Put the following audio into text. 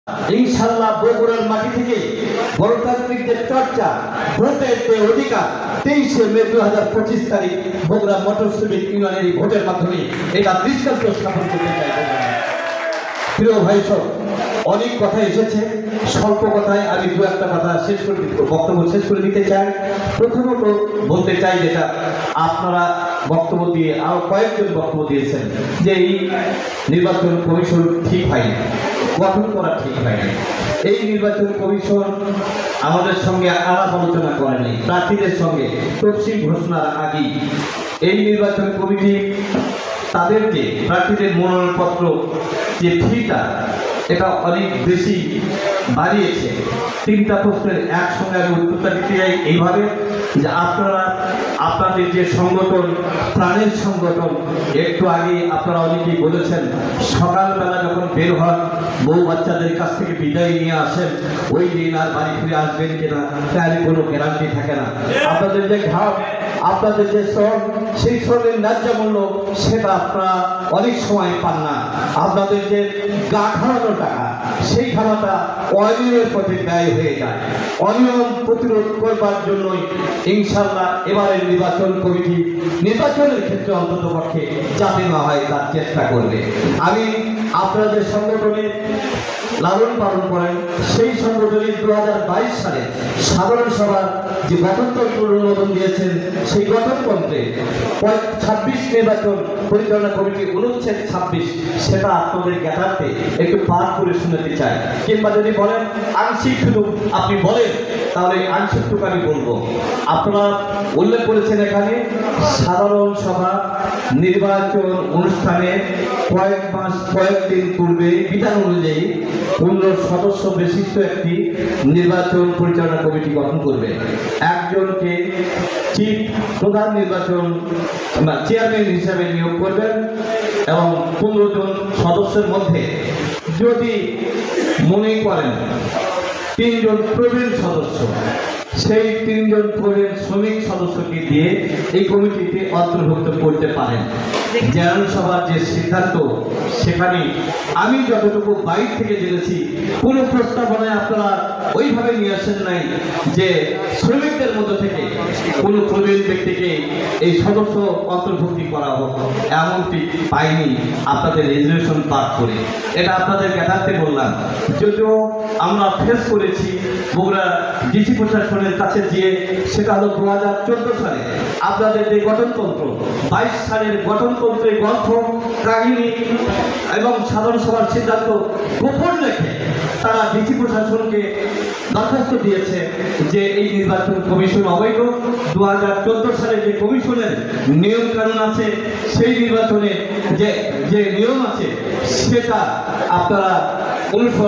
ইনশাআল্লাহ বগুড়ার মাটি থেকে গণতান্ত্রিক যে চর্চা, ভোটের যে অধিকার 23শে মে 2025 তারিখ বগুড়া মোটর শ্রমিক ইউনিয়নের এই ভোটের মাধ্যমে এটা দৃষ্টান্ত স্থাপন করতে চাই। প্রিয় ভাই সব, অনেক কথা এসেছে, স্বল্প কথায় আমি দু একটা কথা বক্তব্য শেষ করে দিতে চাই। প্রথমত বলতে চাই যেটা আপনারা বক্তব্য দিয়ে আরো কয়েকজন বক্তব্য দিয়েছেন যে এই নির্বাচন কমিশন ঠিক হয়নি, গঠন করা ঠিক হয়নি। এই নির্বাচন কমিশন আমাদের সঙ্গে আলাপ আলোচনা করেনি, প্রার্থীদের সঙ্গে তফসিল ঘোষণার আগেই এই নির্বাচন কমিটি তাদেরকে প্রার্থীদের মনোনয়নপত্র যে ফিটা এটা অনেক বেশি বাড়িয়েছে। তিনটা প্রশ্নের একসঙ্গে আমি উত্তরটা দিতে চাই এইভাবে যে আপনারা আপনাদের যে সংগঠন, প্রাণের সংগঠন, একটু আগে আপনারা অনেকেই বলেছেন সকালবেলা যখন বের হন বউ বাচ্চাদের কাছ থেকে বিদায় নিয়ে আসেন, ওই দিন আর বাড়ি ফিরে আসবেন কিনা তার কোনো গ্যারান্টি থাকে না। আপনাদের যে ঘাম, আপনাদের যে শ্রম, সেই শ্রমের ন্যায্য মূল্য সেটা আপনারা অনেক সময় পান না। আপনাদের যে গা খাওয়ানো টাকা, সেই খাওয়াটা অনিয়মের প্রতি ব্যয় হয়ে যায়। অনিয়ম প্রতিরোধ করবার জন্যই ইনশাআল্লাহ এবারের নির্বাচন কমিটি নির্বাচনের ক্ষেত্রে অন্তত পক্ষে যাতে না হয় তার চেষ্টা করবে। আমি আপনাদের সংগঠনে লালন পালন করেন, সেই সংগঠনে 2022 সালে সাধারণ সভার যে গঠনতন্ত্র অনুমোদন দিয়েছেন, সেই গঠনতন্ত্রে 26 নির্বাচন পরিচালনা কমিটি অনুচ্ছেদ 26 সেটা আপনাদের জ্ঞাতার্থে একটু পাঠ করে শুনতে চাই, কিংবা যদি বলেন আংশিক শুধু আপনি বলেন তাহলে আংশিকটুকু আমি বলবো। আপনারা উল্লেখ করেছেন এখানে সাধারণ সভা নির্বাচন অনুষ্ঠানে কয়েকদিন পূর্বে বিধান অনুযায়ী 15 সদস্য বিশিষ্ট একটি নির্বাচন পরিচালনা কমিটি গঠন করবে। একজনকে চিফ প্রধান নির্বাচন চেয়ারম্যান হিসাবে নিয়োগ করবেন এবং 15 জন সদস্যের মধ্যে যদি মনে করেন 3 জন প্রবীণ সদস্য, সেই 3 জন প্রবীণ শ্রমিক সদস্যকে দিয়ে এই কমিটিতে অন্তর্ভুক্ত করতে পারেন। জেনারেল সভার যে সিদ্ধান্ত, সেখানে আমি যতটুকু বাইর থেকে জেনেছি কোনো প্রস্তাবনায় আপনারা ওইভাবে নিয়ে আসেন নাই যে শ্রমিকদের মধ্যে থেকে কোনো প্রবীণ ব্যক্তিকে এই সদস্য অন্তর্ভুক্তি করা হোক, এমনটি পাইনি আপনাদের রেজুলেশন পাঠ করে। এটা আপনাদের জ্ঞাতার্থে বললাম। যদিও আমরা ফেস করেছি বগুড়া ডিসি প্রশাসনের কাছে গিয়ে, সেটা হলো 2014 সালে আপনাদের যে গঠনতন্ত্র, 22 সালের গঠনতন্ত্রের গ্রন্থ কাহিনী এবং সাধারণ সভার সিদ্ধান্ত গোপন রেখে তারা ডিসি প্রশাসনকে দরখাস্ত দিয়েছে যে এই নির্বাচন কমিশন অবৈধ। 2014 সালে যে কমিশনের নিয়ম কানুন আছে, সেই নির্বাচনে যে নিয়ম আছে সেটা আপনারা অনুসরণ